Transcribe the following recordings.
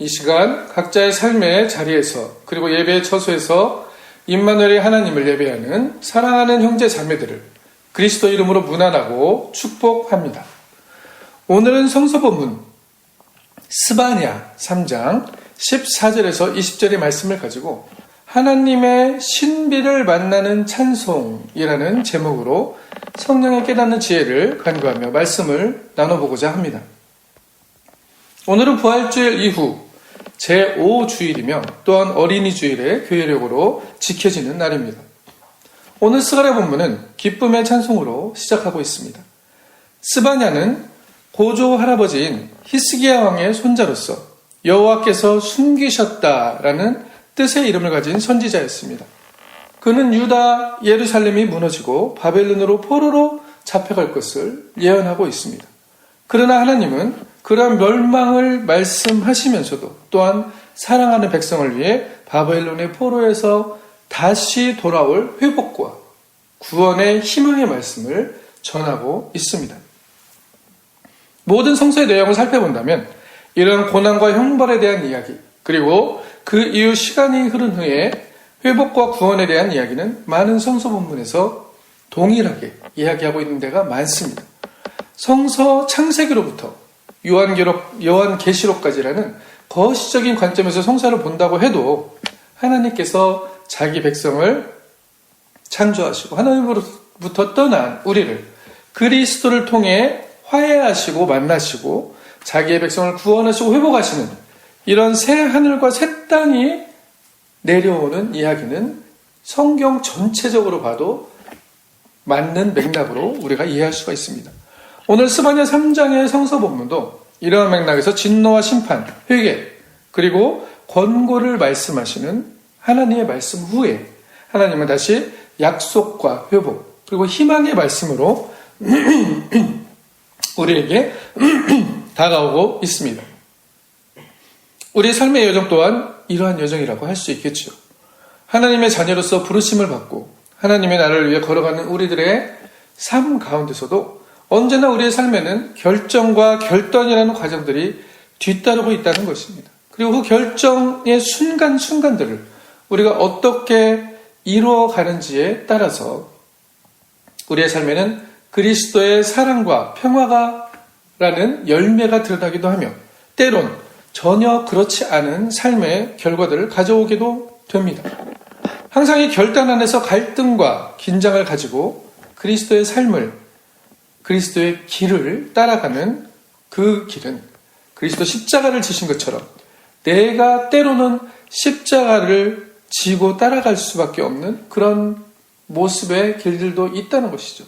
이 시간 각자의 삶의 자리에서 그리고 예배의 처소에서 임마누엘의 하나님을 예배하는 사랑하는 형제 자매들을 그리스도 이름으로 문안하고 축복합니다. 오늘은 성서본문 스바냐 3장 14절에서 20절의 말씀을 가지고 하나님의 신비를 만나는 찬송이라는 제목으로 성령의 깨닫는 지혜를 간구하며 말씀을 나눠보고자 합니다. 오늘은 부활주일 이후 제5주일이며 또한 어린이 주일의 교회력으로 지켜지는 날입니다. 오늘 스가랴 본문은 기쁨의 찬송으로 시작하고 있습니다. 스바냐는 고조 할아버지인 히스기야 왕의 손자로서 여호와께서 숨기셨다라는 뜻의 이름을 가진 선지자였습니다. 그는 유다 예루살렘이 무너지고 바벨론으로 포로로 잡혀갈 것을 예언하고 있습니다. 그러나 하나님은 그러한 멸망을 말씀하시면서도 또한 사랑하는 백성을 위해 바벨론의 포로에서 다시 돌아올 회복과 구원의 희망의 말씀을 전하고 있습니다. 모든 성서의 내용을 살펴본다면 이러한 고난과 형벌에 대한 이야기 그리고 그 이후 시간이 흐른 후에 회복과 구원에 대한 이야기는 많은 성서 본문에서 동일하게 이야기하고 있는 데가 많습니다. 성서 창세기로부터 요한계시록까지라는 거시적인 관점에서 성서를 본다고 해도 하나님께서 자기 백성을 창조하시고 하나님으로부터 떠난 우리를 그리스도를 통해 화해하시고 만나시고 자기의 백성을 구원하시고 회복하시는 이런 새 하늘과 새 땅이 내려오는 이야기는 성경 전체적으로 봐도 맞는 맥락으로 우리가 이해할 수가 있습니다. 오늘 스바냐 3장의 성서 본문도 이러한 맥락에서 진노와 심판, 회개 그리고 권고를 말씀하시는 하나님의 말씀 후에 하나님은 다시 약속과 회복 그리고 희망의 말씀으로 우리에게 다가오고 있습니다. 우리의 삶의 여정 또한 이러한 여정이라고 할 수 있겠죠. 하나님의 자녀로서 부르심을 받고 하나님의 나라를 위해 걸어가는 우리들의 삶 가운데서도 언제나 우리의 삶에는 결정과 결단이라는 과정들이 뒤따르고 있다는 것입니다. 그리고 그 결정의 순간순간들을 우리가 어떻게 이루어가는지에 따라서 우리의 삶에는 그리스도의 사랑과 평화가 라는 열매가 드러나기도 하며 때론 전혀 그렇지 않은 삶의 결과들을 가져오기도 됩니다. 항상 이 결단 안에서 갈등과 긴장을 가지고 그리스도의 삶을 그리스도의 길을 따라가는 그 길은 그리스도 십자가를 지신 것처럼 내가 때로는 십자가를 지고 따라갈 수밖에 없는 그런 모습의 길들도 있다는 것이죠.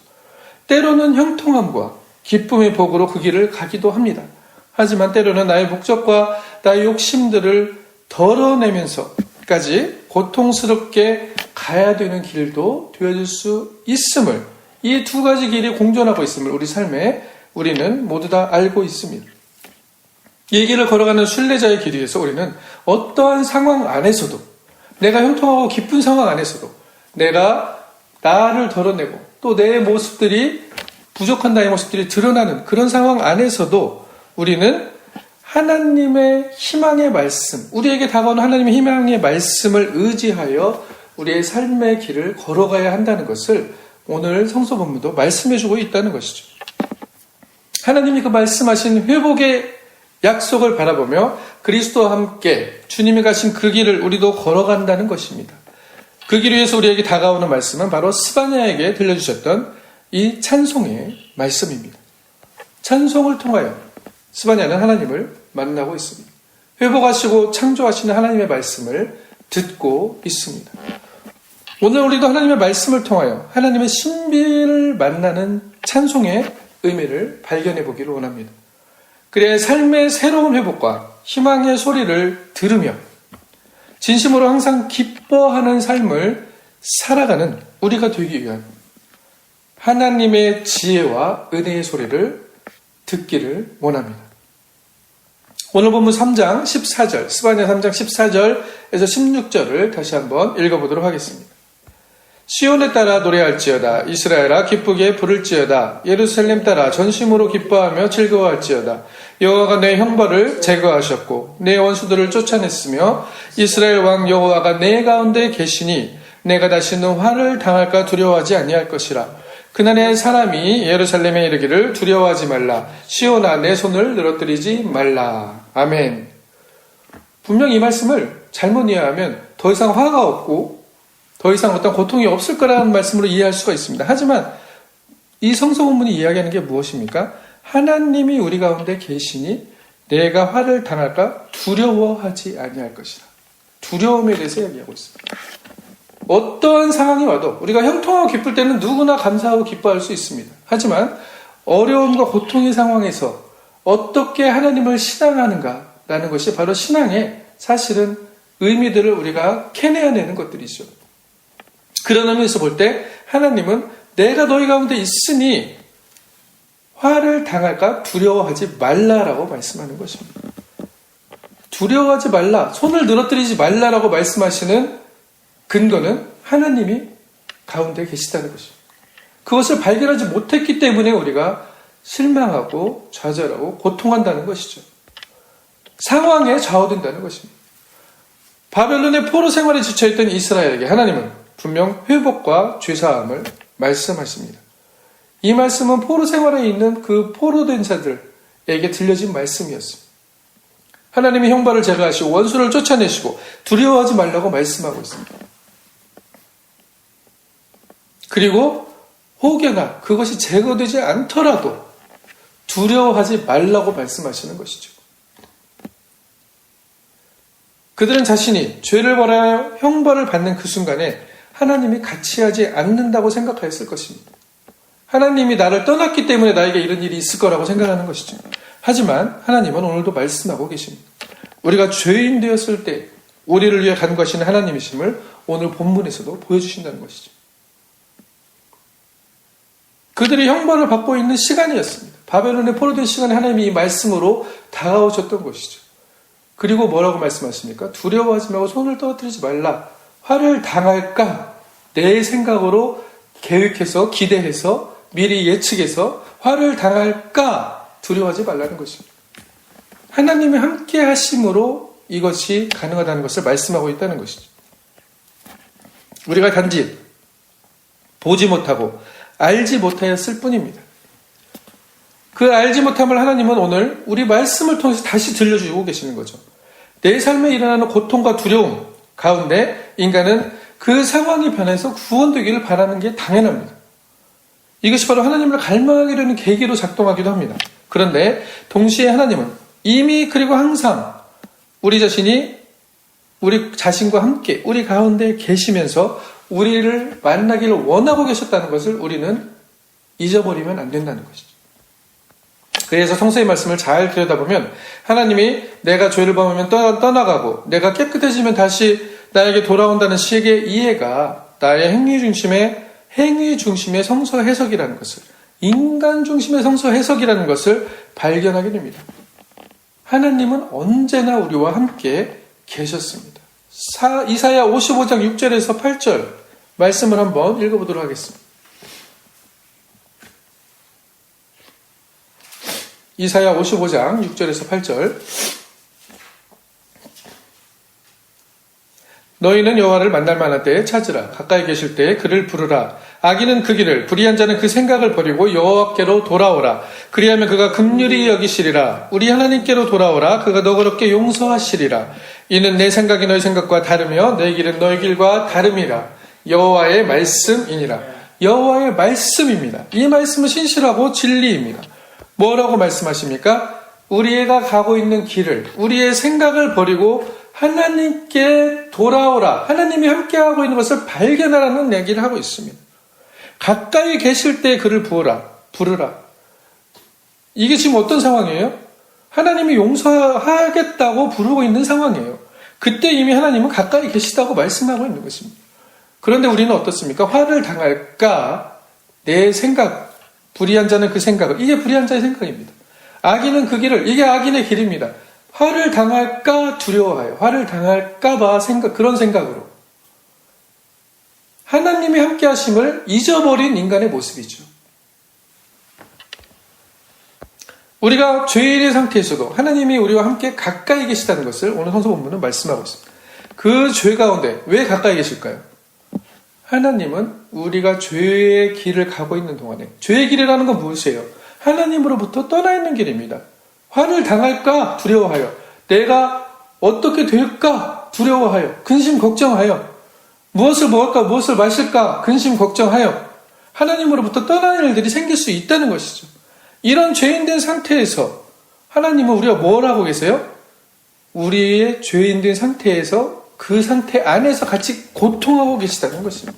때로는 형통함과 기쁨의 복으로 그 길을 가기도 합니다. 하지만 때로는 나의 목적과 나의 욕심들을 덜어내면서까지 고통스럽게 가야 되는 길도 되어질 수 있음을 이 두 가지 길이 공존하고 있음을 우리 삶에 우리는 모두 다 알고 있습니다. 이 길을 걸어가는 순례자의 길 위에서 우리는 어떠한 상황 안에서도 내가 형통하고 기쁜 상황 안에서도 내가 나를 덜어내고 또 내 모습들이 부족한 나의 모습들이 드러나는 그런 상황 안에서도 우리는 하나님의 희망의 말씀, 우리에게 다가오는 하나님의 희망의 말씀을 의지하여 우리의 삶의 길을 걸어가야 한다는 것을 오늘 성서 본문도 말씀해주고 있다는 것이죠. 하나님이 그 말씀하신 회복의 약속을 바라보며 그리스도와 함께 주님이 가신 그 길을 우리도 걸어간다는 것입니다. 그 길 위에서 우리에게 다가오는 말씀은 바로 스바냐에게 들려주셨던 이 찬송의 말씀입니다. 찬송을 통하여 스바냐는 하나님을 만나고 있습니다. 회복하시고 창조하시는 하나님의 말씀을 듣고 있습니다. 오늘 우리도 하나님의 말씀을 통하여 하나님의 신비를 만나는 찬송의 의미를 발견해 보기를 원합니다. 그래야 삶의 새로운 회복과 희망의 소리를 들으며 진심으로 항상 기뻐하는 삶을 살아가는 우리가 되기 위한 하나님의 지혜와 은혜의 소리를 듣기를 원합니다. 오늘 본문 3장 14절, 스바냐 3장 14절에서 16절을 다시 한번 읽어보도록 하겠습니다. 시온에 따라 노래할지어다. 이스라엘아 기쁘게 부를지어다. 예루살렘 따라 전심으로 기뻐하며 즐거워할지어다. 여호와가 내 형벌을 제거하셨고 내 원수들을 쫓아냈으며 이스라엘 왕 여호와가 내 가운데 계시니 내가 다시는 화를 당할까 두려워하지 아니할 것이라. 그날에 사람이 예루살렘에 이르기를 두려워하지 말라. 시온아 내 손을 늘어뜨리지 말라. 아멘. 분명 이 말씀을 잘못 이해하면 더 이상 화가 없고 더 이상 어떤 고통이 없을 거라는 말씀으로 이해할 수가 있습니다. 하지만 이 성서본문이 이야기하는 게 무엇입니까? 하나님이 우리 가운데 계시니 내가 화를 당할까 두려워하지 아니할 것이라. 두려움에 대해서 이야기하고 있습니다. 어떠한 상황이 와도 우리가 형통하고 기쁠 때는 누구나 감사하고 기뻐할 수 있습니다. 하지만 어려움과 고통의 상황에서 어떻게 하나님을 신앙하는가라는 것이 바로 신앙의 사실은 의미들을 우리가 캐내어내는 것들이죠. 그런 의미에서 볼 때 하나님은 내가 너희 가운데 있으니 화를 당할까 두려워하지 말라라고 말씀하는 것입니다. 두려워하지 말라, 손을 늘어뜨리지 말라라고 말씀하시는 근거는 하나님이 가운데 계시다는 것입니다. 그것을 발견하지 못했기 때문에 우리가 실망하고 좌절하고 고통한다는 것이죠. 상황에 좌우된다는 것입니다. 바벨론의 포로 생활에 지쳐있던 이스라엘에게 하나님은 분명 회복과 죄사함을 말씀하십니다. 이 말씀은 포로 생활에 있는 그 포로된 자들에게 들려진 말씀이었습니다. 하나님이 형벌을 제거하시고 원수를 쫓아내시고 두려워하지 말라고 말씀하고 있습니다. 그리고 혹여나 그것이 제거되지 않더라도 두려워하지 말라고 말씀하시는 것이죠. 그들은 자신이 죄를 벌하여 형벌을 받는 그 순간에 하나님이 같이 하지 않는다고 생각하였을 것입니다. 하나님이 나를 떠났기 때문에 나에게 이런 일이 있을 거라고 생각하는 것이죠. 하지만 하나님은 오늘도 말씀하고 계십니다. 우리가 죄인 되었을 때 우리를 위해 간구하시는 하나님이심을 오늘 본문에서도 보여주신다는 것이죠. 그들이 형벌을 받고 있는 시간이었습니다. 바벨론의 포로된 시간에 하나님이 이 말씀으로 다가오셨던 것이죠. 그리고 뭐라고 말씀하십니까? 두려워하지 말고 손을 떨어뜨리지 말라. 화를 당할까? 내 생각으로 계획해서 기대해서 미리 예측해서 화를 당할까? 두려워하지 말라는 것입니다. 하나님이 함께 하심으로 이것이 가능하다는 것을 말씀하고 있다는 것이죠. 우리가 단지 보지 못하고 알지 못하였을 뿐입니다. 그 알지 못함을 하나님은 오늘 우리 말씀을 통해서 다시 들려주고 계시는 거죠. 내 삶에 일어나는 고통과 두려움 가운데 인간은 그 상황이 변해서 구원되기를 바라는 게 당연합니다. 이것이 바로 하나님을 갈망하게 되는 계기로 작동하기도 합니다. 그런데 동시에 하나님은 이미 그리고 항상 우리 자신이 우리 자신과 함께 우리 가운데 계시면서 우리를 만나기를 원하고 계셨다는 것을 우리는 잊어버리면 안 된다는 것이죠. 그래서 성서의 말씀을 잘 들여다보면 하나님이 내가 죄를 범하면 떠나가고 내가 깨끗해지면 다시 나에게 돌아온다는 식의 이해가 나의 행위 중심의 성서 해석이라는 것을, 인간 중심의 성서 해석이라는 것을 발견하게 됩니다. 하나님은 언제나 우리와 함께 계셨습니다. 이사야 55장 6절에서 8절 말씀을 한번 읽어보도록 하겠습니다. 이사야 55장 6절에서 8절. 너희는 여호와를 만날 만한 때에 찾으라. 가까이 계실 때에 그를 부르라. 악인은 그 길을, 불의한 자는 그 생각을 버리고 여호와께로 돌아오라. 그리하면 그가 긍휼히 여기시리라. 우리 하나님께로 돌아오라. 그가 너그럽게 용서하시리라. 이는 내 생각이 너희 생각과 다르며 내 길은 너희 길과 다름이라. 여호와의 말씀이니라. 여호와의 말씀입니다. 이 말씀은 신실하고 진리입니다. 뭐라고 말씀하십니까? 우리가 가고 있는 길을, 우리의 생각을 버리고 하나님께 돌아오라. 하나님이 함께하고 있는 것을 발견하라는 얘기를 하고 있습니다. 가까이 계실 때 그를 부르라. 이게 지금 어떤 상황이에요? 하나님이 용서하겠다고 부르고 있는 상황이에요. 그때 이미 하나님은 가까이 계시다고 말씀하고 있는 것입니다. 그런데 우리는 어떻습니까? 화를 당할까? 내 생각, 불의한 자는 그 생각을, 이게 불의한 자의 생각입니다. 악인은 그 길을, 이게 악인의 길입니다. 화를 당할까 두려워하여, 화를 당할까봐 그런 생각으로 하나님이 함께 하심을 잊어버린 인간의 모습이죠. 우리가 죄인의 상태에서도 하나님이 우리와 함께 가까이 계시다는 것을 오늘 성서 본문은 말씀하고 있습니다. 그 죄 가운데 왜 가까이 계실까요? 하나님은 우리가 죄의 길을 가고 있는 동안에, 죄의 길이라는 건 무엇이에요? 하나님으로부터 떠나 있는 길입니다. 화를 당할까 두려워하여, 내가 어떻게 될까 두려워하여, 근심 걱정하여, 무엇을 먹을까 무엇을 마실까 근심 걱정하여 하나님으로부터 떠나는 일들이 생길 수 있다는 것이죠. 이런 죄인된 상태에서 하나님은 우리가 뭘 하고 계세요? 우리의 죄인된 상태에서 그 상태 안에서 같이 고통하고 계시다는 것입니다.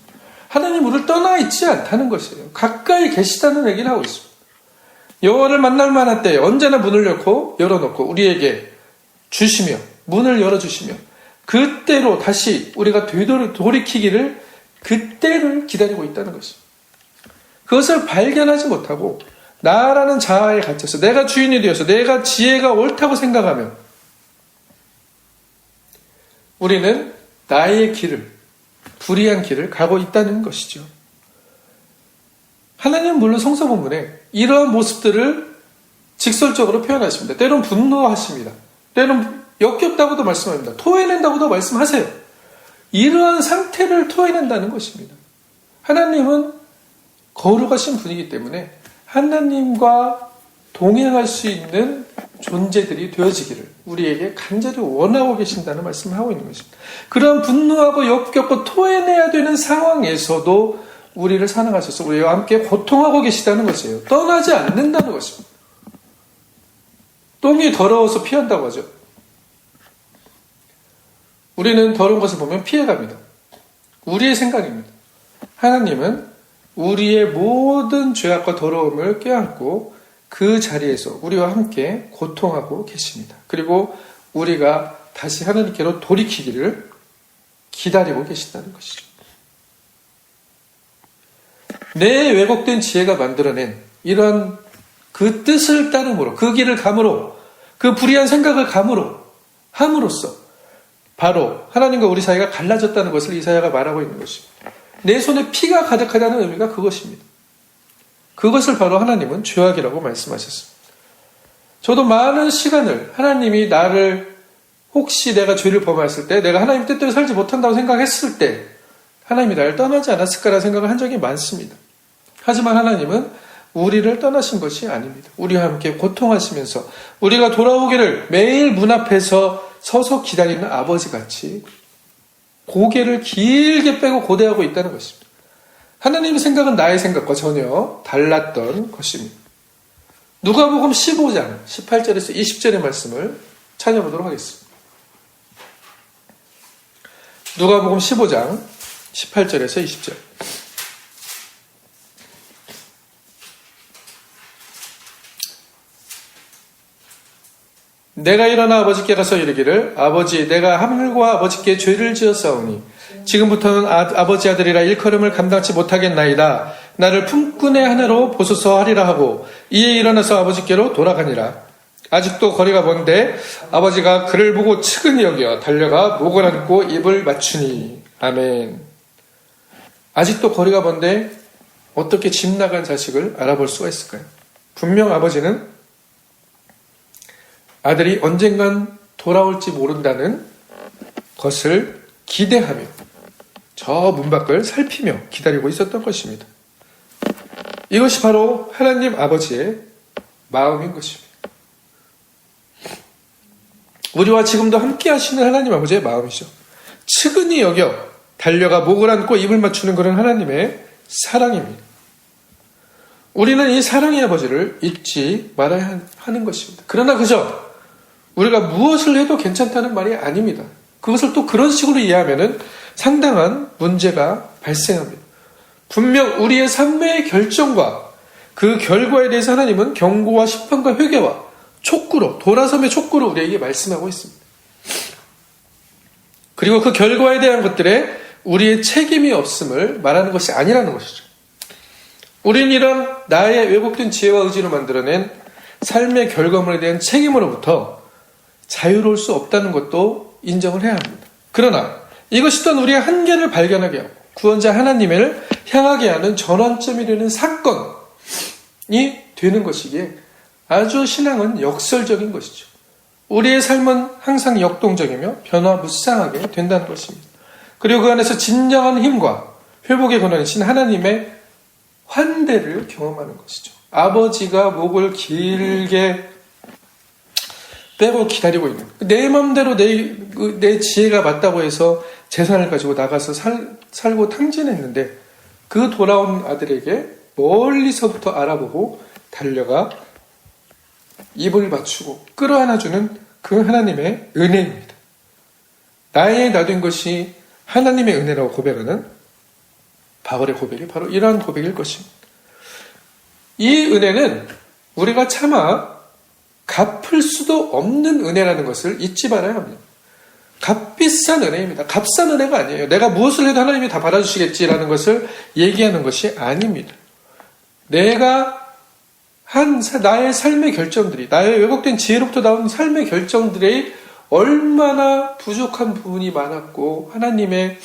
하나님 우리를 떠나 있지 않다는 것이에요. 가까이 계시다는 얘기를 하고 있습니다. 여호와를 만날 만한 때에 언제나 문을 열어놓고 우리에게 주시며 문을 열어주시며 그때로 다시 우리가 돌이키기를 그때를 기다리고 있다는 것입니다. 그것을 발견하지 못하고 나라는 자아에 갇혀서 내가 주인이 되어서 내가 지혜가 옳다고 생각하면 우리는 나의 길을, 불의한 길을 가고 있다는 것이죠. 하나님은 물론 성서 본문에 이러한 모습들을 직설적으로 표현하십니다. 때론 분노하십니다. 때론 역겹다고도 말씀합니다. 토해낸다고도 말씀하세요. 이러한 상태를 토해낸다는 것입니다. 하나님은 거룩하신 분이기 때문에 하나님과 동행할 수 있는 존재들이 되어지기를 우리에게 간절히 원하고 계신다는 말씀을 하고 있는 것입니다. 그런 분노하고 역겹고 토해내야 되는 상황에서도 우리를 사랑하셔서 우리와 함께 고통하고 계시다는 것이에요. 떠나지 않는다는 것입니다. 똥이 더러워서 피한다고 하죠. 우리는 더러운 것을 보면 피해갑니다. 우리의 생각입니다. 하나님은 우리의 모든 죄악과 더러움을 껴안고 그 자리에서 우리와 함께 고통하고 계십니다. 그리고 우리가 다시 하나님께로 돌이키기를 기다리고 계신다는 것이죠. 내 왜곡된 지혜가 만들어낸 이런 그 뜻을 따름으로, 그 길을 감으로, 그 불의한 생각을 함으로써 바로 하나님과 우리 사이가 갈라졌다는 것을 이사야가 말하고 있는 것입니다. 내 손에 피가 가득하다는 의미가 그것입니다. 그것을 바로 하나님은 죄악이라고 말씀하셨습니다. 저도 많은 시간을 하나님이 나를 혹시 내가 죄를 범했을 때 내가 하나님 뜻대로 살지 못한다고 생각했을 때 하나님이 나를 떠나지 않았을까라는 생각을 한 적이 많습니다. 하지만 하나님은 우리를 떠나신 것이 아닙니다. 우리와 함께 고통하시면서 우리가 돌아오기를 매일 문 앞에서 서서 기다리는 아버지같이 고개를 길게 빼고 고대하고 있다는 것입니다. 하나님의 생각은 나의 생각과 전혀 달랐던 것입니다. 누가복음 15장 18절에서 20절의 말씀을 찾아보도록 하겠습니다. 누가복음 15장 18절에서 20절. 내가 일어나 아버지께 가서 이르기를 아버지 내가 하늘과 아버지께 죄를 지었사오니 지금부터는 아버지 아들이라 일컬음을 감당치 못하겠나이다. 나를 품꾼의 하나로 보소서 하리라 하고 이에 일어나서 아버지께로 돌아가니라. 아직도 거리가 먼데 아버지가 그를 보고 측은히 여겨 달려가 목을 안고 입을 맞추니. 아멘. 아직도 거리가 먼데 어떻게 집 나간 자식을 알아볼 수가 있을까요? 분명 아버지는 아들이 언젠간 돌아올지 모른다는 것을 기대하며 저 문 밖을 살피며 기다리고 있었던 것입니다. 이것이 바로 하나님 아버지의 마음인 것입니다. 우리와 지금도 함께 하시는 하나님 아버지의 마음이죠. 측은히 여겨 달려가 목을 안고 입을 맞추는 그런 하나님의 사랑입니다. 우리는 이 사랑의 아버지를 잊지 말아야 하는 것입니다. 그러나 그저 우리가 무엇을 해도 괜찮다는 말이 아닙니다. 그것을 또 그런 식으로 이해하면 상당한 문제가 발생합니다. 분명 우리의 삶의 결정과 그 결과에 대해서 하나님은 경고와 심판과 회개와 촉구로, 돌아섬의 촉구로 우리에게 말씀하고 있습니다. 그리고 그 결과에 대한 것들에 우리의 책임이 없음을 말하는 것이 아니라는 것이죠. 우린 이런 나의 왜곡된 지혜와 의지로 만들어낸 삶의 결과물에 대한 책임으로부터 자유로울 수 없다는 것도 인정을 해야 합니다. 그러나 이것이 또한 우리의 한계를 발견하게 하고 구원자 하나님을 향하게 하는 전환점이 되는 사건이 되는 것이기에 아주 신앙은 역설적인 것이죠. 우리의 삶은 항상 역동적이며 변화무쌍하게 된다는 것입니다. 그리고 그 안에서 진정한 힘과 회복의 근원이신 하나님의 환대를 경험하는 것이죠. 아버지가 목을 길게 빼고 기다리고 있는, 내 맘대로 내 지혜가 맞다고 해서 재산을 가지고 나가서 살고 탕진했는데 그 돌아온 아들에게 멀리서부터 알아보고 달려가 입을 맞추고 끌어안아주는 그 하나님의 은혜입니다. 나의 나된 것이 하나님의 은혜라고 고백하는 바울의 고백이 바로 이러한 고백일 것입니다. 이 은혜는 우리가 차마 갚을 수도 없는 은혜라는 것을 잊지 말아야 합니다. 값비싼 은혜입니다. 값싼 은혜가 아니에요. 내가 무엇을 해도 하나님이 다 받아주시겠지라는 것을 얘기하는 것이 아닙니다. 내가 한 나의 삶의 결정들이, 나의 왜곡된 지혜로부터 나온 삶의 결정들이 얼마나 부족한 부분이 많았고 하나님의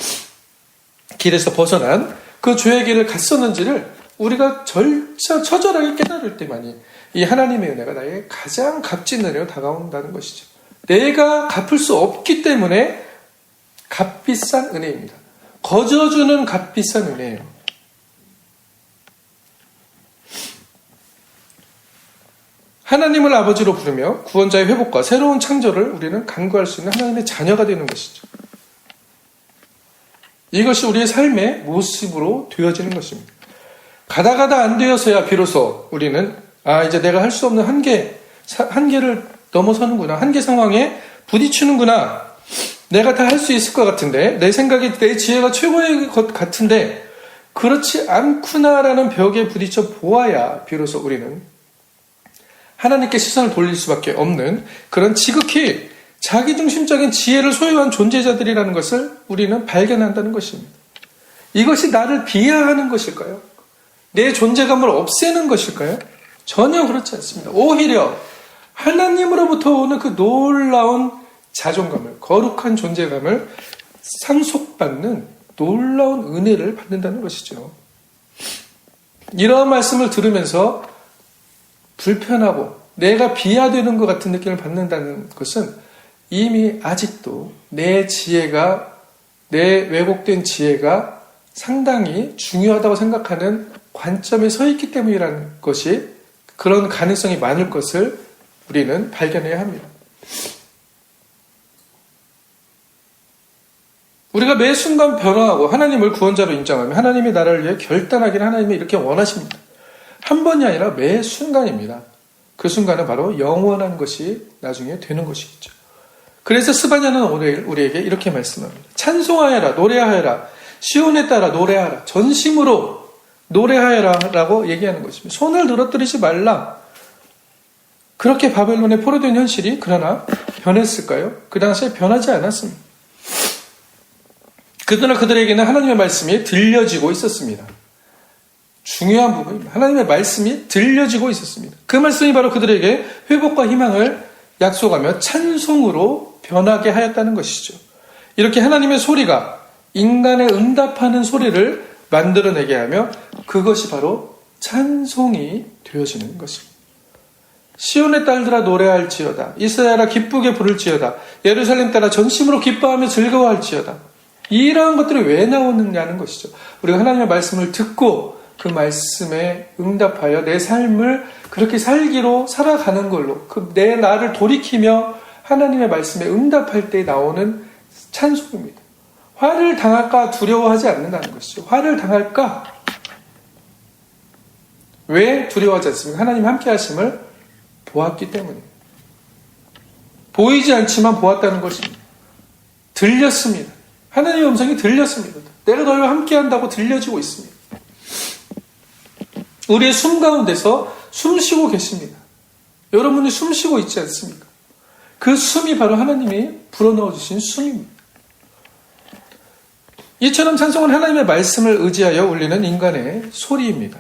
길에서 벗어난 그 죄의 길을 갔었는지를 우리가 처절하게 깨달을 때만이 이 하나님의 은혜가 나의 가장 값진 은혜로 다가온다는 것이죠. 내가 갚을 수 없기 때문에 값비싼 은혜입니다. 거저주는 값비싼 은혜예요. 하나님을 아버지로 부르며 구원자의 회복과 새로운 창조를 우리는 간구할 수 있는 하나님의 자녀가 되는 것이죠. 이것이 우리의 삶의 모습으로 되어지는 것입니다. 가다가다 안 되어서야 비로소 우리는 이제 내가 할 수 없는 한계를 넘어서는구나. 한계 상황에 부딪히는구나. 내가 다 할 수 있을 것 같은데, 내 생각이 내 지혜가 최고의 것 같은데 그렇지 않구나라는 벽에 부딪혀 보아야 비로소 우리는 하나님께 시선을 돌릴 수밖에 없는 그런 지극히 자기중심적인 지혜를 소유한 존재자들이라는 것을 우리는 발견한다는 것입니다. 이것이 나를 비하하는 것일까요? 내 존재감을 없애는 것일까요? 전혀 그렇지 않습니다. 오히려 하나님으로부터 오는 그 놀라운 자존감을, 거룩한 존재감을 상속받는 놀라운 은혜를 받는다는 것이죠. 이러한 말씀을 들으면서 불편하고 내가 비하되는 것 같은 느낌을 받는다는 것은 이미 아직도 내 지혜가, 내 왜곡된 지혜가 상당히 중요하다고 생각하는 관점에 서 있기 때문이라는 것이, 그런 가능성이 많을 것을 우리는 발견해야 합니다. 우리가 매 순간 변화하고 하나님을 구원자로 인정하며 하나님이 나를 위해 결단하기를 하나님이 이렇게 원하십니다. 한 번이 아니라 매 순간입니다. 그 순간은 바로 영원한 것이 나중에 되는 것이겠죠. 그래서 스바냐는 오늘 우리에게 이렇게 말씀합니다. 찬송하여라, 노래하여라, 시온에 따라 노래하라, 전심으로 노래하여라 라고 얘기하는 것입니다. 손을 늘어뜨리지 말라. 그렇게 바벨론에 포로된 현실이 그러나 변했을까요? 그 당시에 변하지 않았습니다. 그러나 그들에게는 하나님의 말씀이 들려지고 있었습니다. 중요한 부분입니다. 하나님의 말씀이 들려지고 있었습니다. 그 말씀이 바로 그들에게 회복과 희망을 약속하며 찬송으로 변하게 하였다는 것이죠. 이렇게 하나님의 소리가 인간의 응답하는 소리를 만들어내게 하며 그것이 바로 찬송이 되어지는 것입니다. 시온의 딸들아 노래할지어다. 이스라엘아 기쁘게 부를지어다. 예루살렘 딸아 전심으로 기뻐하며 즐거워할지어다. 이러한 것들이 왜 나오느냐는 것이죠. 우리가 하나님의 말씀을 듣고 그 말씀에 응답하여 내 삶을 그렇게 살기로 살아가는 걸로, 내 나를 돌이키며 하나님의 말씀에 응답할 때 나오는 찬송입니다. 화를 당할까 두려워하지 않는다는 것이죠. 화를 당할까? 왜 두려워하지 않습니까? 하나님 함께 하심을 보았기 때문에. 보이지 않지만 보았다는 것입니다. 들렸습니다. 하나님의 음성이 들렸습니다. 내가 너희와 함께 한다고 들려지고 있습니다. 우리의 숨 가운데서 숨쉬고 계십니다. 여러분이 숨쉬고 있지 않습니까? 그 숨이 바로 하나님이 불어넣어 주신 숨입니다. 이처럼 찬송은 하나님의 말씀을 의지하여 울리는 인간의 소리입니다.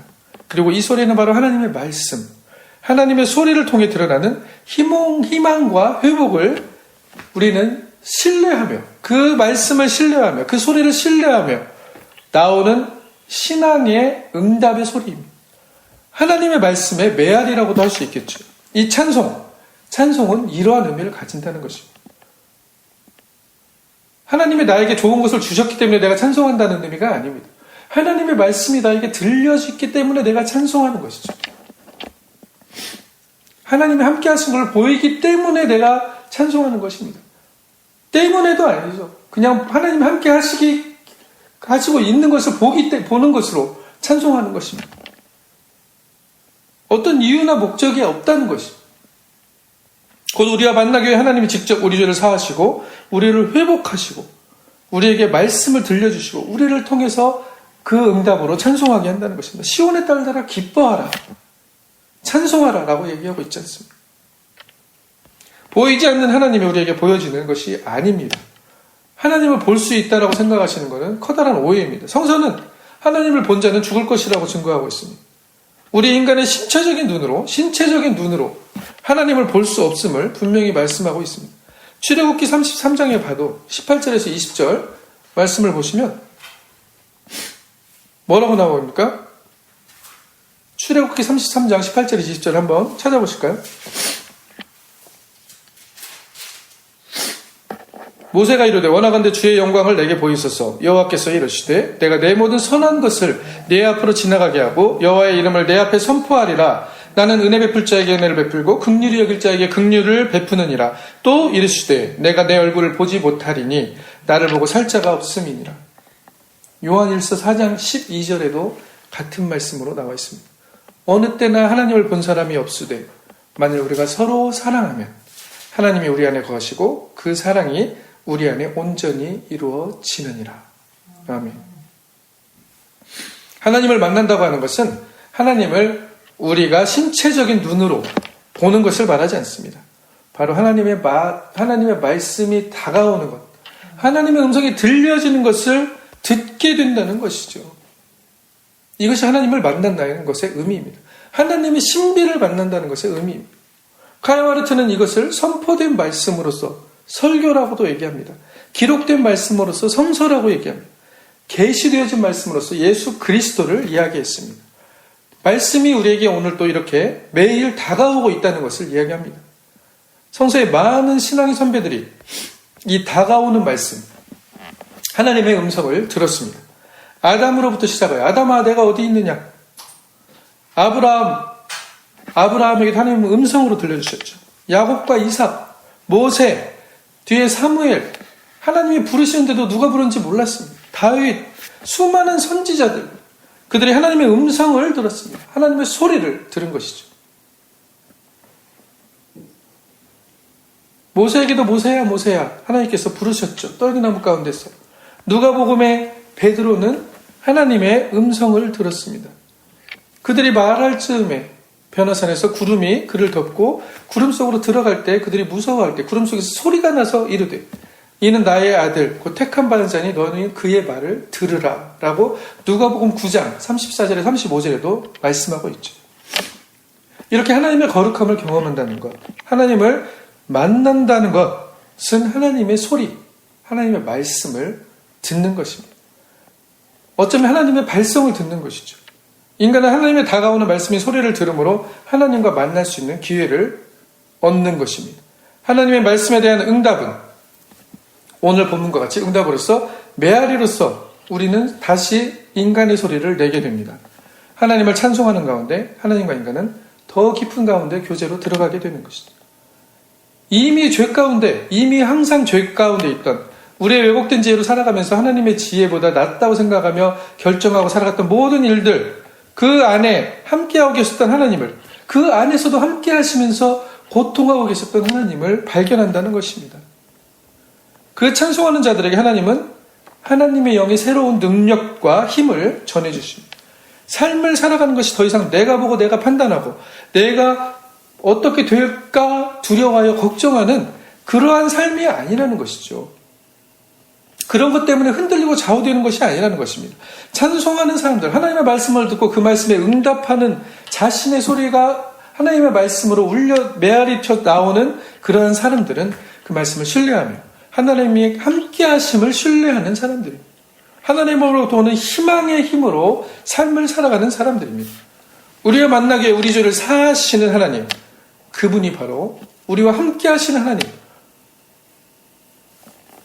그리고 이 소리는 바로 하나님의 말씀, 하나님의 소리를 통해 드러나는 희망과 회복을 우리는 신뢰하며, 그 말씀을 신뢰하며, 그 소리를 신뢰하며 나오는 신앙의 응답의 소리입니다. 하나님의 말씀의 메아리라고도 할 수 있겠죠. 이 찬송은 이러한 의미를 가진다는 것입니다. 하나님이 나에게 좋은 것을 주셨기 때문에 내가 찬송한다는 의미가 아닙니다. 하나님의 말씀이 나에게 들려졌기 때문에 내가 찬송하는 것이죠. 하나님이 함께 하신 걸 보이기 때문에 내가 찬송하는 것입니다. 때문에도 아니죠. 그냥 하나님이 함께 하시고 있는 것을 보는 것으로 찬송하는 것입니다. 어떤 이유나 목적이 없다는 것입니다. 곧 우리와 만나기 위해 하나님이 직접 우리 죄를 사하시고 우리를 회복하시고 우리에게 말씀을 들려주시고 우리를 통해서 그 응답으로 찬송하게 한다는 것입니다. 시온의 딸들아 기뻐하라, 찬송하라 라고 얘기하고 있지 않습니까? 보이지 않는 하나님이 우리에게 보여지는 것이 아닙니다. 하나님을 볼 수 있다라고 생각하시는 것은 커다란 오해입니다. 성서는 하나님을 본 자는 죽을 것이라고 증거하고 있습니다. 우리 인간의 신체적인 눈으로 하나님을 볼 수 없음을 분명히 말씀하고 있습니다. 출애굽기 33장에 봐도 18절에서 20절 말씀을 보시면 뭐라고 나옵니까? 출애굽기 33장 18절 20절 한번 찾아보실까요? 모세가 이르되 원하건대 주의 영광을 내게 보이소서. 여호와께서 이르시되 내가 내 모든 선한 것을 내 앞으로 지나가게 하고 여호와의 이름을 내 앞에 선포하리라. 나는 은혜 베풀 자에게 은혜를 베풀고 긍휼히 여길 자에게 긍휼을 베푸느니라. 또 이르시되 내가 내 얼굴을 보지 못하리니 나를 보고 살 자가 없음이니라. 요한일서 4장 12절에도 같은 말씀으로 나와 있습니다. 어느 때나 하나님을 본 사람이 없으되 만일 우리가 서로 사랑하면 하나님이 우리 안에 거하시고 그 사랑이 우리 안에 온전히 이루어지느니라. 아멘. 하나님을 만난다고 하는 것은 하나님을 우리가 신체적인 눈으로 보는 것을 말하지 않습니다. 바로 하나님의 말씀이 다가오는 것, 하나님의 음성이 들려지는 것을 듣게 된다는 것이죠. 이것이 하나님을 만난다는 것의 의미입니다. 하나님의 신비를 만난다는 것의 의미입니다. 카이마르트는 이것을 선포된 말씀으로서 설교라고도 얘기합니다. 기록된 말씀으로서 성서라고 얘기합니다. 계시되어진 말씀으로서 예수 그리스도를 이야기했습니다. 말씀이 우리에게 오늘 또 이렇게 매일 다가오고 있다는 것을 이야기합니다. 성서의 많은 신앙의 선배들이 이 다가오는 말씀, 하나님의 음성을 들었습니다. 아담으로부터 시작하여 아담아 내가 어디 있느냐? 아브라함에게 하나님은 음성으로 들려주셨죠. 야곱과 이삭, 모세, 뒤에 사무엘, 하나님이 부르시는데도 누가 부른지 몰랐습니다. 다윗, 수많은 선지자들, 그들이 하나님의 음성을 들었습니다. 하나님의 소리를 들은 것이죠. 모세에게도 모세야 모세야 하나님께서 부르셨죠. 떨기나무 가운데서. 누가복음의 베드로는 하나님의 음성을 들었습니다. 그들이 말할 즈음에 변화산에서 구름이 그를 덮고 구름 속으로 들어갈 때 그들이 무서워할 때 구름 속에서 소리가 나서 이르되 이는 나의 아들 곧 택함 받은 자니 너는 그의 말을 들으라 라고 누가복음 9장 34절에 35절에도 말씀하고 있죠. 이렇게 하나님의 거룩함을 경험한다는 것, 하나님을 만난다는 것은 하나님의 소리, 하나님의 말씀을 듣는 것입니다. 어쩌면 하나님의 발성을 듣는 것이죠. 인간은 하나님의 다가오는 말씀의 소리를 들음으로 하나님과 만날 수 있는 기회를 얻는 것입니다. 하나님의 말씀에 대한 응답은 오늘 본문과 같이 응답으로서 메아리로서 우리는 다시 인간의 소리를 내게 됩니다. 하나님을 찬송하는 가운데 하나님과 인간은 더 깊은 가운데 교제로 들어가게 되는 것이죠. 이미 항상 죄 가운데 있던 우리의 왜곡된 지혜로 살아가면서 하나님의 지혜보다 낫다고 생각하며 결정하고 살아갔던 모든 일들, 그 안에 함께하고 계셨던 하나님을, 그 안에서도 함께 하시면서 고통하고 계셨던 하나님을 발견한다는 것입니다. 그 찬송하는 자들에게 하나님은 하나님의 영의 새로운 능력과 힘을 전해주십니다. 삶을 살아가는 것이 더 이상 내가 보고 내가 판단하고 내가 어떻게 될까 두려워하여 걱정하는 그러한 삶이 아니라는 것이죠. 그런 것 때문에 흔들리고 좌우되는 것이 아니라는 것입니다. 찬송하는 사람들, 하나님의 말씀을 듣고 그 말씀에 응답하는 자신의 소리가 하나님의 말씀으로 울려 메아리쳐 나오는 그러한 사람들은 그 말씀을 신뢰하며 하나님이 함께 하심을 신뢰하는 사람들입니다. 하나님으로부터 오는 희망의 힘으로 삶을 살아가는 사람들입니다. 우리가 만나게 우리 죄를 사하시는 하나님, 그분이 바로 우리와 함께 하시는 하나님.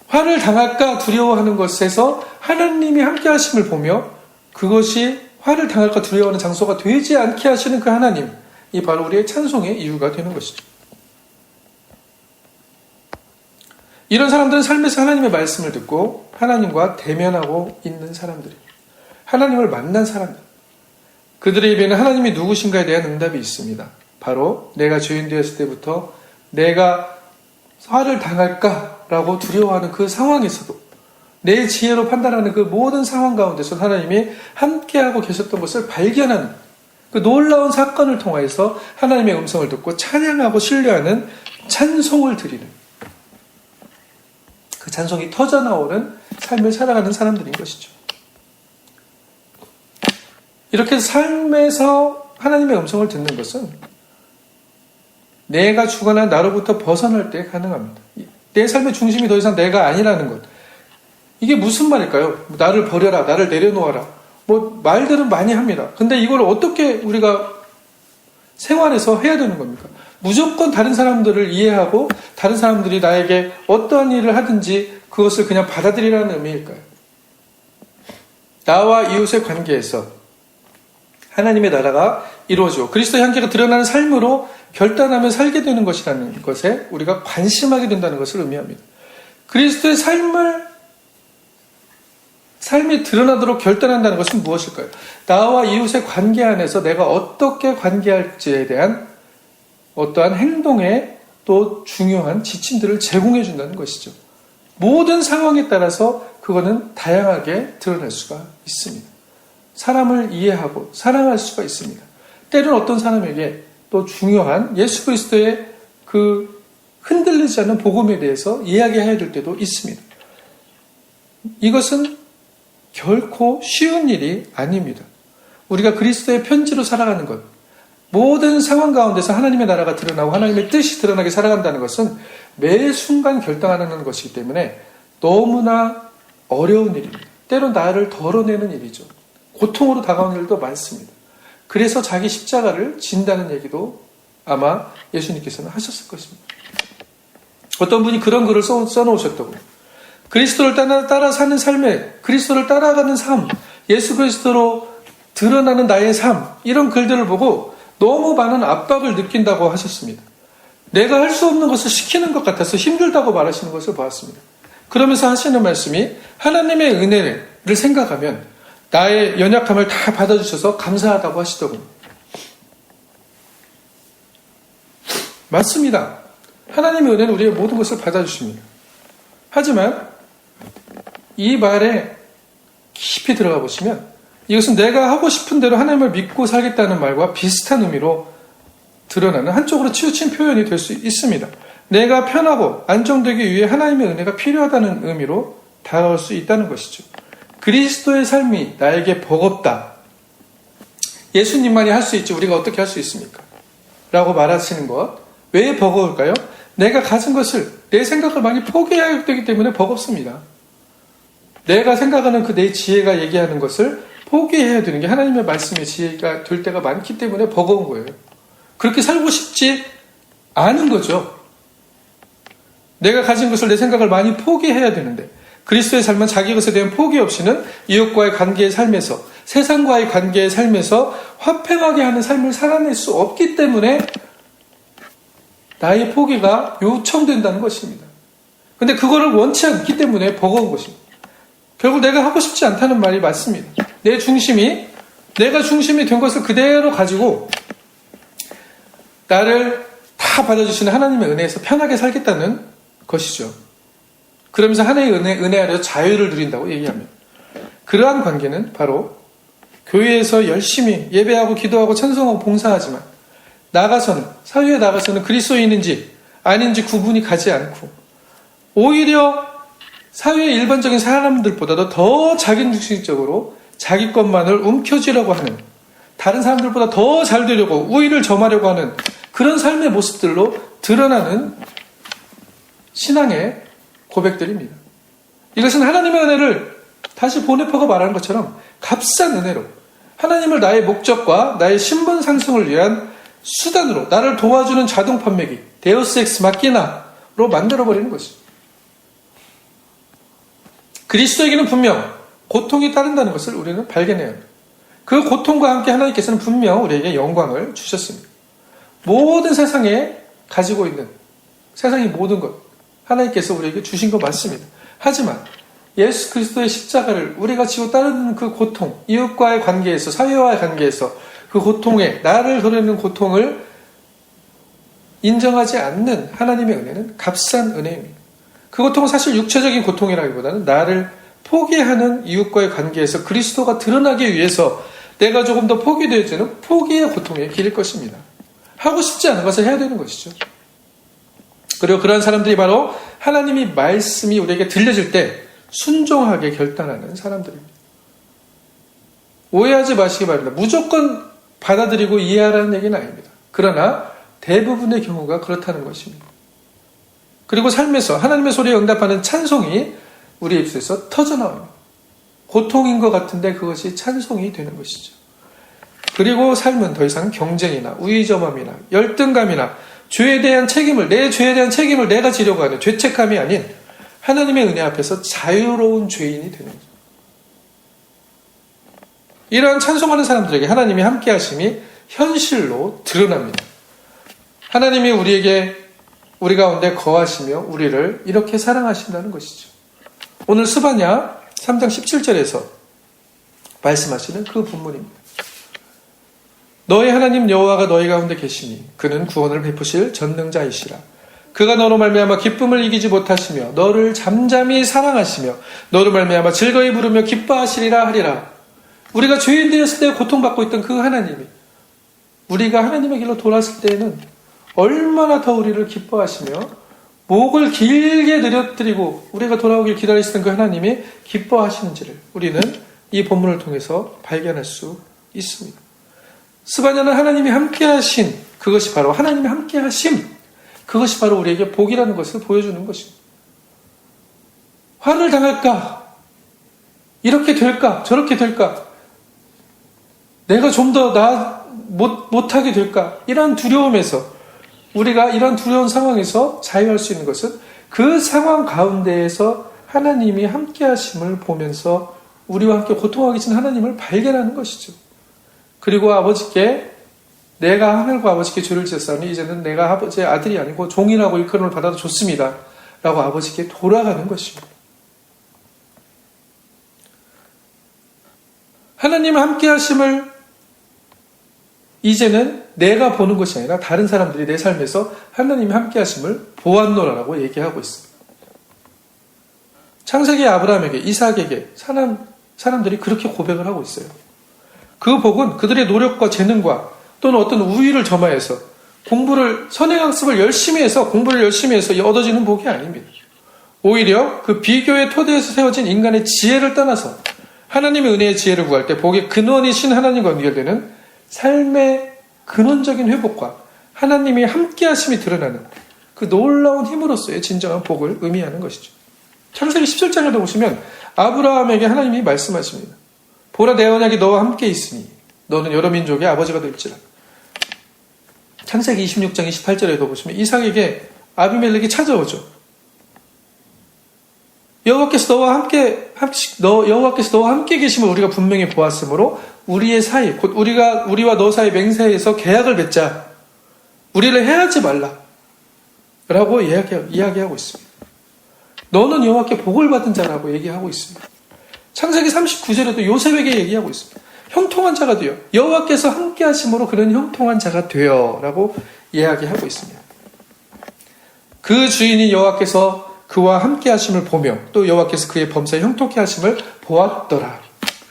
화를 당할까 두려워하는 것에서 하나님이 함께 하심을 보며 그것이 화를 당할까 두려워하는 장소가 되지 않게 하시는 그 하나님, 이 바로 우리의 찬송의 이유가 되는 것이죠. 이런 사람들은 삶에서 하나님의 말씀을 듣고 하나님과 대면하고 있는 사람들이에요. 하나님을 만난 사람들. 그들의 입에는 하나님이 누구신가에 대한 응답이 있습니다. 바로 내가 죄인 되었을 때부터 내가 화를 당할까라고 두려워하는 그 상황에서도 내 지혜로 판단하는 그 모든 상황 가운데서 하나님이 함께하고 계셨던 것을 발견하는 그 놀라운 사건을 통하여서 하나님의 음성을 듣고 찬양하고 신뢰하는 찬송을 드리는 그 찬송이 터져나오는 삶을 살아가는 사람들인 것이죠. 이렇게 삶에서 하나님의 음성을 듣는 것은 내가 주관한 나로부터 벗어날 때 가능합니다. 내 삶의 중심이 더 이상 내가 아니라는 것. 이게 무슨 말일까요? 나를 버려라, 나를 내려놓아라. 말들은 많이 합니다. 근데 이걸 어떻게 우리가 생활에서 해야 되는 겁니까? 무조건 다른 사람들을 이해하고 다른 사람들이 나에게 어떠한 일을 하든지 그것을 그냥 받아들이라는 의미일까요? 나와 이웃의 관계에서 하나님의 나라가 이루어지고 그리스도의 향기가 드러나는 삶으로 결단하며 살게 되는 것이라는 것에 우리가 관심하게 된다는 것을 의미합니다. 그리스도의 삶이 드러나도록 결단한다는 것은 무엇일까요? 나와 이웃의 관계 안에서 내가 어떻게 관계할지에 대한 어떠한 행동에 또 중요한 지침들을 제공해 준다는 것이죠. 모든 상황에 따라서 그거는 다양하게 드러날 수가 있습니다. 사람을 이해하고 사랑할 수가 있습니다. 때로는 어떤 사람에게 또 중요한 예수 그리스도의 그 흔들리지 않는 복음에 대해서 이야기해야 될 때도 있습니다. 이것은 결코 쉬운 일이 아닙니다. 우리가 그리스도의 편지로 살아가는 것, 모든 상황 가운데서 하나님의 나라가 드러나고 하나님의 뜻이 드러나게 살아간다는 것은 매 순간 결단하는 것이기 때문에 너무나 어려운 일입니다. 때론 나를 덜어내는 일이죠. 고통으로 다가오는 일도 많습니다. 그래서 자기 십자가를 진다는 얘기도 아마 예수님께서는 하셨을 것입니다. 어떤 분이 그런 글을 써놓으셨다고요. 그리스도를 따라 사는 삶에 그리스도를 따라가는 삶, 예수 그리스도로 드러나는 나의 삶, 이런 글들을 보고 너무 많은 압박을 느낀다고 하셨습니다. 내가 할 수 없는 것을 시키는 것 같아서 힘들다고 말하시는 것을 보았습니다. 그러면서 하시는 말씀이 하나님의 은혜를 생각하면 나의 연약함을 다 받아주셔서 감사하다고 하시더군요. 맞습니다. 하나님의 은혜는 우리의 모든 것을 받아주십니다. 하지만 이 말에 깊이 들어가 보시면 이것은 내가 하고 싶은 대로 하나님을 믿고 살겠다는 말과 비슷한 의미로 드러나는 한쪽으로 치우친 표현이 될 수 있습니다. 내가 편하고 안정되기 위해 하나님의 은혜가 필요하다는 의미로 다가올 수 있다는 것이죠. 그리스도의 삶이 나에게 버겁다. 예수님만이 할 수 있지 우리가 어떻게 할 수 있습니까? 라고 말하시는 것. 왜 버거울까요? 내가 가진 것을, 내 생각을 많이 포기해야 되기 때문에 버겁습니다. 내가 생각하는 그 내 지혜가 얘기하는 것을 포기해야 되는 게 하나님의 말씀의 지혜가 될 때가 많기 때문에 버거운 거예요. 그렇게 살고 싶지 않은 거죠. 내가 가진 것을, 내 생각을 많이 포기해야 되는데 그리스도의 삶은 자기 것에 대한 포기 없이는 이웃과의 관계의 삶에서, 세상과의 관계의 삶에서 화평하게 하는 삶을 살아낼 수 없기 때문에 나의 포기가 요청된다는 것입니다. 근데 그거를 원치 않기 때문에 버거운 것입니다. 결국 내가 하고 싶지 않다는 말이 맞습니다. 내가 중심이 된 것을 그대로 가지고 나를 다 받아주시는 하나님의 은혜에서 편하게 살겠다는 것이죠. 그러면서 하나님의 은혜 아래서 자유를 누린다고 얘기합니다. 그러한 관계는 바로 교회에서 열심히 예배하고 기도하고 찬송하고 봉사하지만 사회에 나가서는 그리스도인인지 아닌지 구분이 가지 않고 오히려 사회의 일반적인 사람들보다도 더 자기중심적으로 자기 것만을 움켜쥐려고 하는, 다른 사람들보다 더 잘 되려고 우위를 점하려고 하는 그런 삶의 모습들로 드러나는 신앙의 고백들입니다. 이것은 하나님의 은혜를 다시 보네퍼가 말하는 것처럼 값싼 은혜로 하나님을 나의 목적과 나의 신분 상승을 위한 수단으로 나를 도와주는 자동 판매기 데우스 엑스 마키나로 만들어버리는 것이죠. 그리스도에게는 분명 고통이 따른다는 것을 우리는 발견해야 합니다. 그 고통과 함께 하나님께서는 분명 우리에게 영광을 주셨습니다. 모든 세상에 가지고 있는 세상의 모든 것 하나님께서 우리에게 주신 것 맞습니다. 하지만 예수 그리스도의 십자가를 우리가 지고 따르는 그 고통, 이웃과의 관계에서, 사회와의 관계에서 그 고통에, 나를 드러내는 고통을 인정하지 않는 하나님의 은혜는 값싼 은혜입니다. 그 고통은 사실 육체적인 고통이라기보다는 나를 포기하는 이웃과의 관계에서 그리스도가 드러나기 위해서 내가 조금 더 포기되어지는 포기의 고통의 길일 것입니다. 하고 싶지 않은 것을 해야 되는 것이죠. 그리고 그러한 사람들이 바로 하나님의 말씀이 우리에게 들려질 때 순종하게 결단하는 사람들입니다. 오해하지 마시기 바랍니다. 무조건 받아들이고 이해하라는 얘기는 아닙니다. 그러나 대부분의 경우가 그렇다는 것입니다. 그리고 삶에서 하나님의 소리에 응답하는 찬송이 우리 입술에서 터져나옵니다. 고통인 것 같은데 그것이 찬송이 되는 것이죠. 그리고 삶은 더 이상 경쟁이나 우의점함이나 열등감이나 죄에 대한 책임을, 내 죄에 대한 책임을 내가 지려고 하는 죄책감이 아닌 하나님의 은혜 앞에서 자유로운 죄인이 되는 거죠. 이러한 찬송하는 사람들에게 하나님이 함께 하심이 현실로 드러납니다. 하나님이 우리 가운데 거하시며 우리를 이렇게 사랑하신다는 것이죠. 오늘 스바냐 3장 17절에서 말씀하시는 그 본문입니다. 너의 하나님 여호와가 너희 가운데 계시니 그는 구원을 베푸실 전능자이시라. 그가 너로 말미암아 기쁨을 이기지 못하시며 너를 잠잠히 사랑하시며 너로 말미암아 즐거이 부르며 기뻐하시리라 하리라. 우리가 죄인 되었을 때 고통받고 있던 그 하나님이 우리가 하나님의 길로 돌아왔을 때에는 얼마나 더 우리를 기뻐하시며 목을 길게 늘어뜨리고 우리가 돌아오길 기다리시던 그 하나님이 기뻐하시는지를 우리는 이 본문을 통해서 발견할 수 있습니다. 스바냐는 하나님이 함께하신 그것이 바로 하나님이 함께하심, 그것이 바로 우리에게 복이라는 것을 보여주는 것입니다. 화를 당할까? 이렇게 될까? 저렇게 될까? 내가 좀 더 못하게 될까? 이런 두려움에서 우리가 이런 두려운 상황에서 자유할 수 있는 것은 그 상황 가운데에서 하나님이 함께하심을 보면서 우리와 함께 고통하기 전 하나님을 발견하는 것이죠. 그리고 아버지께 내가 하늘과 아버지께 죄를 지었사오니 이제는 내가 아버지의 아들이 아니고 종이라고 일컬음을 받아도 좋습니다. 라고 아버지께 돌아가는 것입니다. 하나님의 함께하심을 이제는 내가 보는 것이 아니라 다른 사람들이 내 삶에서 하나님의 함께하심을 보았노라라고 얘기하고 있습니다. 창세기 아브라함에게, 이삭에게 사람들이 그렇게 고백을 하고 있어요. 그 복은 그들의 노력과 재능과 또는 어떤 우위를 점하여서 선행학습을 열심히 해서 공부를 열심히 해서 얻어지는 복이 아닙니다. 오히려 그 비교의 토대에서 세워진 인간의 지혜를 떠나서 하나님의 은혜의 지혜를 구할 때 복의 근원이신 하나님과 연결되는 삶의 근원적인 회복과 하나님이 함께하심이 드러나는 그 놀라운 힘으로서의 진정한 복을 의미하는 것이죠. 창세기 17장에도 보시면 아브라함에게 하나님이 말씀하십니다. 보라 내 언약이 너와 함께 있으니 너는 여러 민족의 아버지가 될지라. 창세기 26장 28절에도 보시면 이삭에게 아비멜렉이 찾아오죠. 여호와께서 너와 함께 계심을 우리가 분명히 보았으므로 우리의 사이, 곧 우리와 너 사이 맹세에서 계약을 맺자. 우리를 해하지 말라. 라고 이야기하고 있습니다. 너는 여호와께 복을 받은 자라고 얘기하고 있습니다. 창세기 39절에도 요셉에게 얘기하고 있습니다. 형통한 자가 되어 여호와께서 함께 하심으로 그는 형통한 자가 되어 라고 이야기하고 있습니다. 그 주인이 여호와께서 그와 함께 하심을 보며 또 여호와께서 그의 범사에 형통케 하심을 보았더라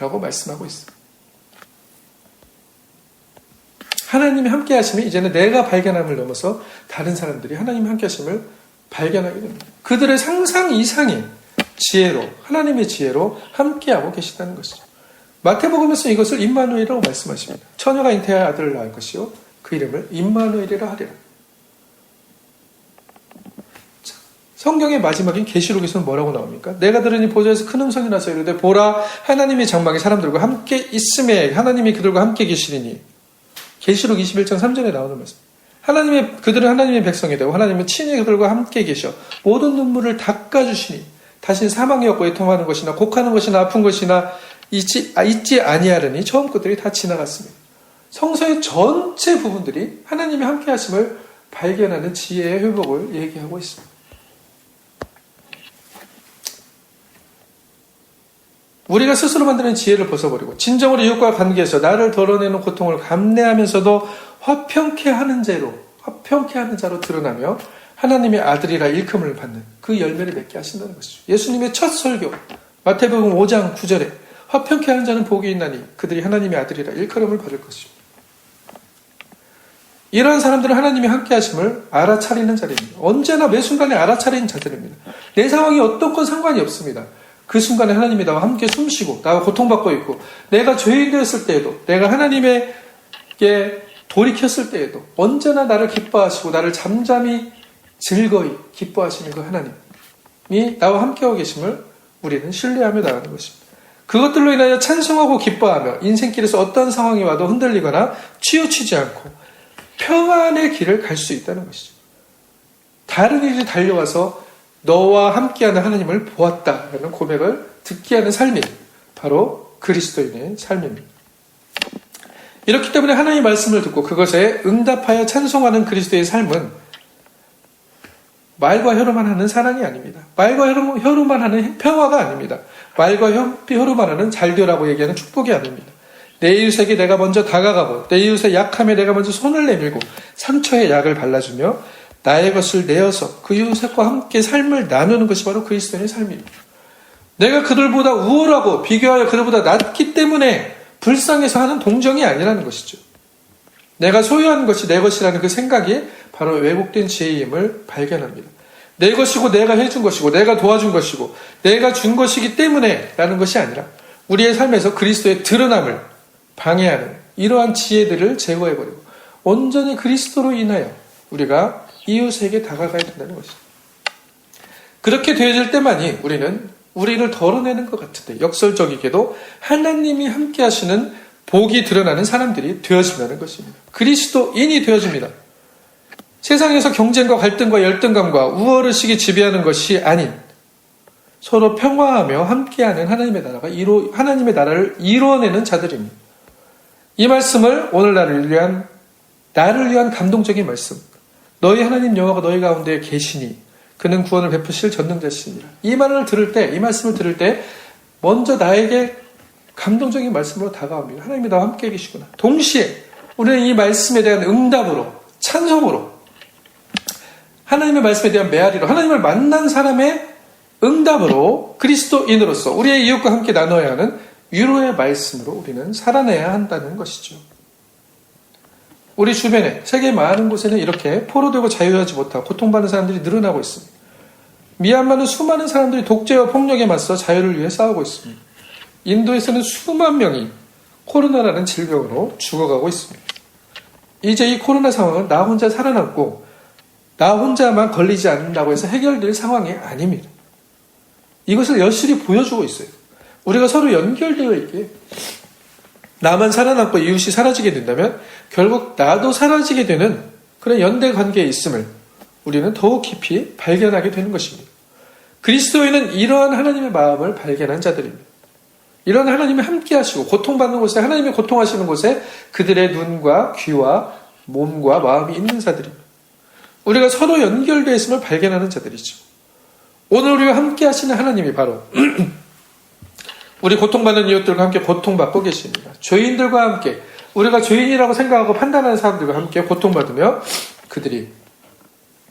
라고 말씀하고 있습니다. 하나님이 함께 하심이 이제는 내가 발견함을 넘어서 다른 사람들이 하나님이 함께 하심을 발견하게 됩니다. 그들의 상상 이상의 지혜로, 하나님의 지혜로 함께하고 계시다는 것이죠. 마태복음에서 이것을 임마누엘이라고 말씀하십니다. 처녀가 잉태할 아들을 낳을 것이요 그 이름을 임마누엘이라 하리라. 성경의 마지막인 계시록에서는 뭐라고 나옵니까? 내가 들으니 보좌에서 큰 음성이 나서 이르되 보라 하나님의 장막이 사람들과 함께 있음에 하나님이 그들과 함께 계시리니. 계시록 21장 3절에 나오는 말씀. 그들은 하나님의 백성이 되고 하나님은 친히 그들과 함께 계셔 모든 눈물을 닦아주시니 다신 사망이 없고 애통하는 것이나 곡하는 것이나 아픈 것이나 있지 아니하려니 처음 것들이 다 지나갔습니다. 성서의 전체 부분들이 하나님의 함께 하심을 발견하는 지혜의 회복을 얘기하고 있습니다. 우리가 스스로 만드는 지혜를 벗어버리고 진정으로 이웃과 관계에서 나를 덜어내는 고통을 감내하면서도 화평케 하는 자로 드러나며 하나님의 아들이라 일컬음을 받는 그 열매를 맺게 하신다는 것이죠. 예수님의 첫 설교 마태복음 5장 9절에 화평케 하는 자는 복이 있나니 그들이 하나님의 아들이라 일컬음을 받을 것입니다. 이러한 사람들은 하나님의 함께 하심을 알아차리는 자리입니다. 언제나 매 순간에 알아차리는 자들입니다. 내 상황이 어떤 건 상관이 없습니다. 그 순간에 하나님이 나와 함께 숨쉬고 나와 고통받고 있고 내가 죄인 되었을 때에도 내가 하나님에게 돌이켰을 때에도 언제나 나를 기뻐하시고 나를 잠잠히 즐거이 기뻐하시는 그 하나님이 나와 함께하고 계심을 우리는 신뢰하며 나가는 것입니다. 그것들로 인하여 찬송하고 기뻐하며 인생길에서 어떤 상황이 와도 흔들리거나 치우치지 않고 평안의 길을 갈 수 있다는 것이죠. 다른 일이 달려와서 너와 함께하는 하나님을 보았다라는 고백을 듣게 하는 삶이 바로 그리스도인의 삶입니다. 이렇기 때문에 하나님의 말씀을 듣고 그것에 응답하여 찬송하는 그리스도의 삶은 말과 혀로만 하는 사랑이 아닙니다. 말과 혀로만 하는 평화가 아닙니다. 말과 혀로만 하는 잘되라고 얘기하는 축복이 아닙니다. 내 이웃에게 내가 먼저 다가가고 내 이웃의 약함에 내가 먼저 손을 내밀고 상처에 약을 발라주며 나의 것을 내어서 그 이웃과 함께 삶을 나누는 것이 바로 그리스도인의 삶입니다. 내가 그들보다 우월하고 비교하여 그들보다 낫기 때문에 불쌍해서 하는 동정이 아니라는 것이죠. 내가 소유하는 것이 내 것이라는 그 생각이 바로 왜곡된 지혜임을 발견합니다. 내 것이고 내가 해준 것이고 내가 도와준 것이고 내가 준 것이기 때문에 라는 것이 아니라 우리의 삶에서 그리스도의 드러남을 방해하는 이러한 지혜들을 제거해버리고 온전히 그리스도로 인하여 우리가 이웃에게 다가가야 된다는 것이죠. 그렇게 되어질 때만이 우리는 우리를 덜어내는 것 같은데 역설적이게도 하나님이 함께 하시는 복이 드러나는 사람들이 되어진다는 것입니다. 그리스도인이 되어집니다. 세상에서 경쟁과 갈등과 열등감과 우월의식이 지배하는 것이 아닌 서로 평화하며 함께하는 하나님의 나라를 이루어내는 자들입니다. 이 말씀을 오늘 나를 위한 감동적인 말씀. 너희 하나님 여호와가 너희 가운데 계시니 그는 구원을 베푸실 전능자시니라. 이 말씀을 들을 때 먼저 나에게 감동적인 말씀으로 다가옵니다. 하나님이 나와 함께 계시구나. 동시에 우리는 이 말씀에 대한 응답으로, 찬송으로, 하나님의 말씀에 대한 메아리로, 하나님을 만난 사람의 응답으로 그리스도인으로서 우리의 이웃과 함께 나눠야 하는 위로의 말씀으로 우리는 살아내야 한다는 것이죠. 우리 주변에 세계 많은 곳에는 이렇게 포로되고 자유하지 못하고 고통받는 사람들이 늘어나고 있습니다. 미얀마는 수많은 사람들이 독재와 폭력에 맞서 자유를 위해 싸우고 있습니다. 인도에서는 수만 명이 코로나라는 질병으로 죽어가고 있습니다. 이제 이 코로나 상황은 나 혼자 살아남고 나 혼자만 걸리지 않는다고 해서 해결될 상황이 아닙니다. 이것을 여실히 보여주고 있어요. 우리가 서로 연결되어 있게 나만 살아남고 이웃이 사라지게 된다면 결국 나도 사라지게 되는 그런 연대 관계에 있음을 우리는 더욱 깊이 발견하게 되는 것입니다. 그리스도인은 이러한 하나님의 마음을 발견한 자들입니다. 이런 하나님이 함께 하시고 고통받는 곳에 하나님이 고통하시는 곳에 그들의 눈과 귀와 몸과 마음이 있는 자들입니다. 우리가 서로 연결되어 있음을 발견하는 자들이죠. 오늘 우리와 함께 하시는 하나님이 바로 우리 고통받는 이웃들과 함께 고통받고 계십니다. 죄인들과 함께 우리가 죄인이라고 생각하고 판단하는 사람들과 함께 고통받으며 그들이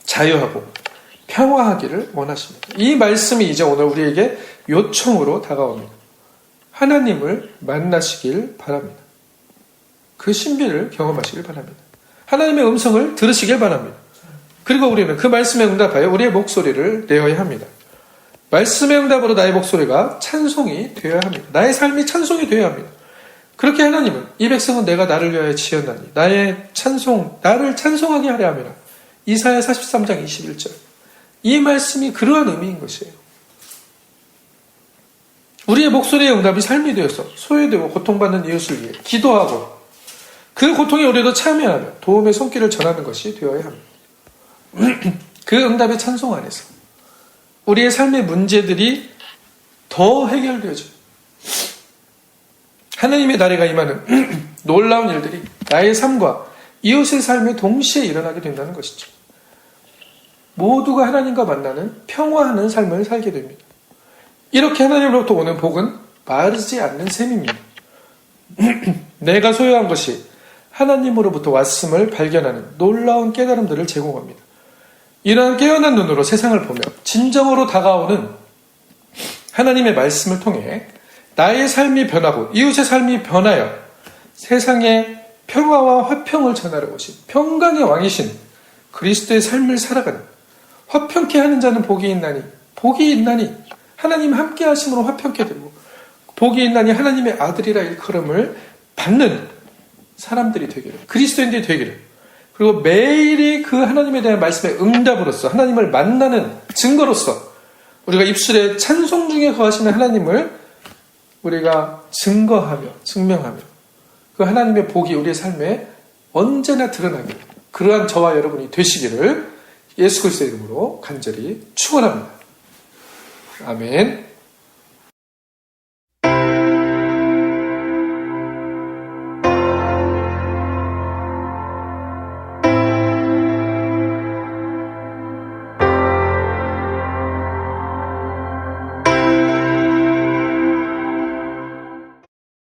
자유하고 평화하기를 원하십니다. 이 말씀이 이제 오늘 우리에게 요청으로 다가옵니다. 하나님을 만나시길 바랍니다. 그 신비를 경험하시길 바랍니다. 하나님의 음성을 들으시길 바랍니다. 그리고 우리는 그 말씀에 응답하여 우리의 목소리를 내어야 합니다. 말씀의 응답으로 나의 목소리가 찬송이 되어야 합니다. 나의 삶이 찬송이 되어야 합니다. 그렇게 하나님은 이 백성은 내가 나를 위하여 지었나니 나를 찬송하게 하려 함이라. 이사야 43장 21절. 이 말씀이 그러한 의미인 것이에요. 우리의 목소리의 응답이 삶이 되어서 소외되고 고통받는 이웃을 위해 기도하고 그 고통에 우리도 참여하며 도움의 손길을 전하는 것이 되어야 합니다. 그 응답의 찬송 안에서 우리의 삶의 문제들이 더 해결되어져요. 하나님의 나라가 임하는 놀라운 일들이 나의 삶과 이웃의 삶에 동시에 일어나게 된다는 것이죠. 모두가 하나님과 만나는 평화하는 삶을 살게 됩니다. 이렇게 하나님으로부터 오는 복은 마르지 않는 셈입니다. 내가 소유한 것이 하나님으로부터 왔음을 발견하는 놀라운 깨달음들을 제공합니다. 이러한 깨어난 눈으로 세상을 보며 진정으로 다가오는 하나님의 말씀을 통해 나의 삶이 변하고 이웃의 삶이 변하여 세상에 평화와 화평을 전하러 오신 평강의 왕이신 그리스도의 삶을 살아가는 화평케 하는 자는 복이 있나니 하나님 함께 하심으로 화평케 되고 복이 있나니 하나님의 아들이라 일컬음을 받는 사람들이 되기를, 그리스도인들이 되기를, 그리고 매일이 그 하나님에 대한 말씀의 응답으로서 하나님을 만나는 증거로서 우리가 입술에 찬송 중에 거하시는 하나님을 우리가 증거하며 증명하며 그 하나님의 복이 우리의 삶에 언제나 드러나게 그러한 저와 여러분이 되시기를 예수 그리스도의 이름으로 간절히 축원합니다. 아멘.